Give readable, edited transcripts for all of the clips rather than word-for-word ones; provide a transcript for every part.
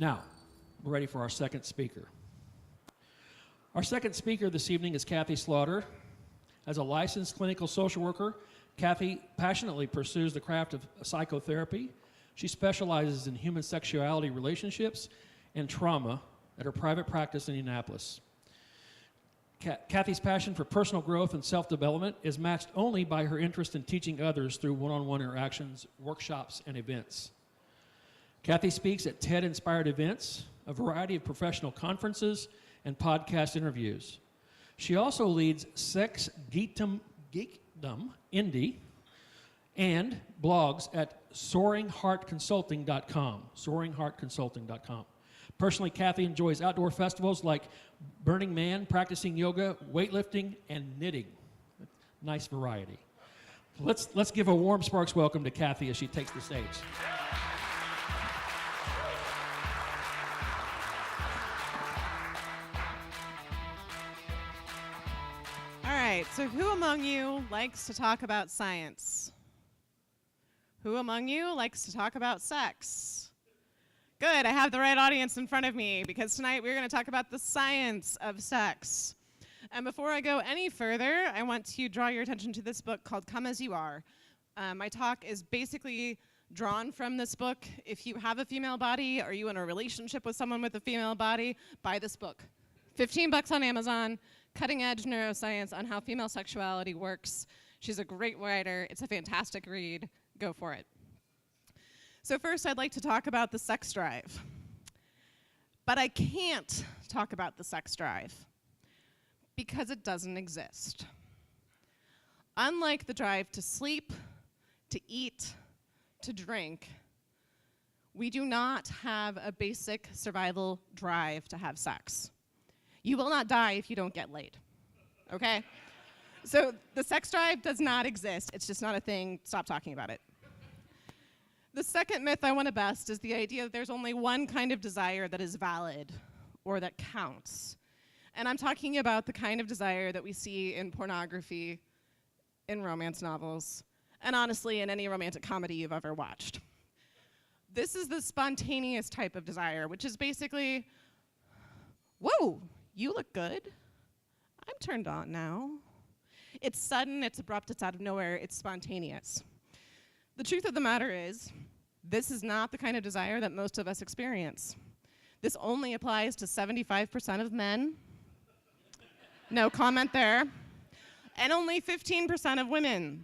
Now, we're ready for our second speaker. Our second speaker this evening is Kathy Slaughter. As a licensed clinical social worker, Kathy passionately pursues the craft of psychotherapy. She specializes in human sexuality relationships and trauma at her private practice in Indianapolis. Kathy's passion for personal growth and self-development is matched only by her interest in teaching others through one-on-one interactions, workshops, and events. Kathy speaks at TED-inspired events, a variety of professional conferences, and podcast interviews. She also leads Sex Geekdom Indie and blogs at soaringheartconsulting.com. Personally, Kathy enjoys outdoor festivals like Burning Man, practicing yoga, weightlifting, and knitting. Nice variety. Let's give a warm Sparks welcome to Kathy as she takes the stage. All right, so who among you likes to talk about science? Who among you likes to talk about sex? Good, I have the right audience in front of me because tonight we're going to talk about the science of sex. And before I go any further, I want to draw your attention to this book called Come As You Are. My talk is basically drawn from this book. If you have a female body, or you in a relationship with someone with a female body, buy this book. $15 on Amazon, cutting edge neuroscience on how female sexuality works. She's a great writer. It's a fantastic read. Go for it. So first, I'd like to talk about the sex drive. But I can't talk about the sex drive because it doesn't exist. Unlike the drive to sleep, to eat, to drink, we do not have a basic survival drive to have sex. You will not die if you don't get laid, okay? So the sex drive does not exist. It's just not a thing. Stop talking about it. The second myth I want to bust is the idea that there's only one kind of desire that is valid or that counts. And I'm talking about the kind of desire that we see in pornography, in romance novels, and honestly in any romantic comedy you've ever watched. This is the spontaneous type of desire, which is basically, whoa, you look good. I'm turned on now. It's sudden, it's abrupt, it's out of nowhere, it's spontaneous. The truth of the matter is, this is not the kind of desire that most of us experience. This only applies to 75% of men. No comment there. And only 15% of women.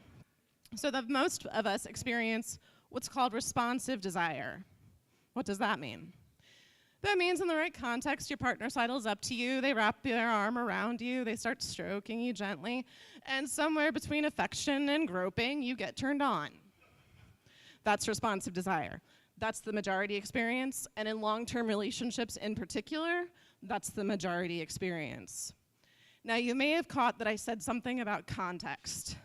So that most of us experience what's called responsive desire. What does that mean? That means in the right context, your partner sidles up to you, they wrap their arm around you, they start stroking you gently, and somewhere between affection and groping, you get turned on. That's responsive desire. That's the majority experience, and in long-term relationships in particular, that's the majority experience. Now, you may have caught that I said something about context.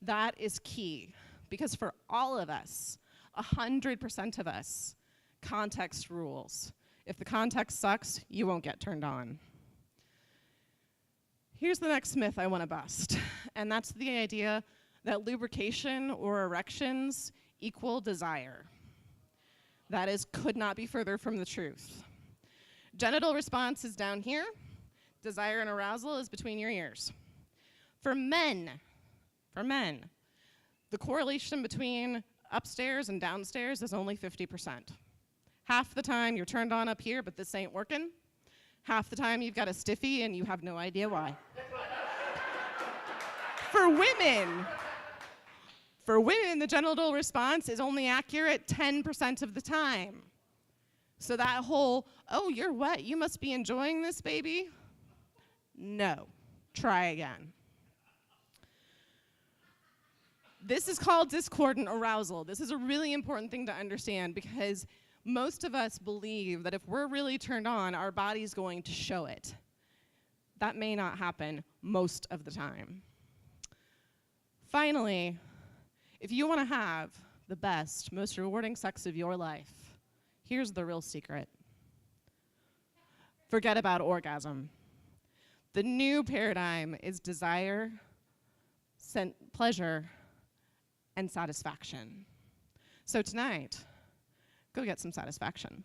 That is key, because for all of us, 100% of us, context rules. If the context sucks, you won't get turned on. Here's the next myth I want to bust, and that's the idea that lubrication or erections equal desire. That could not be further from the truth. Genital response is down here. Desire and arousal is between your ears. For men, the correlation between upstairs and downstairs is only 50%. Half the time you're turned on up here, but this ain't working. Half the time you've got a stiffy and you have no idea why. For women, the genital response is only accurate 10% of the time. So that whole, oh, you're wet, you must be enjoying this, baby. No, try again. This is called discordant arousal. This is a really important thing to understand because most of us believe that if we're really turned on, our body's going to show it. That may not happen most of the time. Finally, if you want to have the best, most rewarding sex of your life, here's the real secret. Forget about orgasm. The new paradigm is desire, pleasure, and satisfaction. So tonight, go get some satisfaction.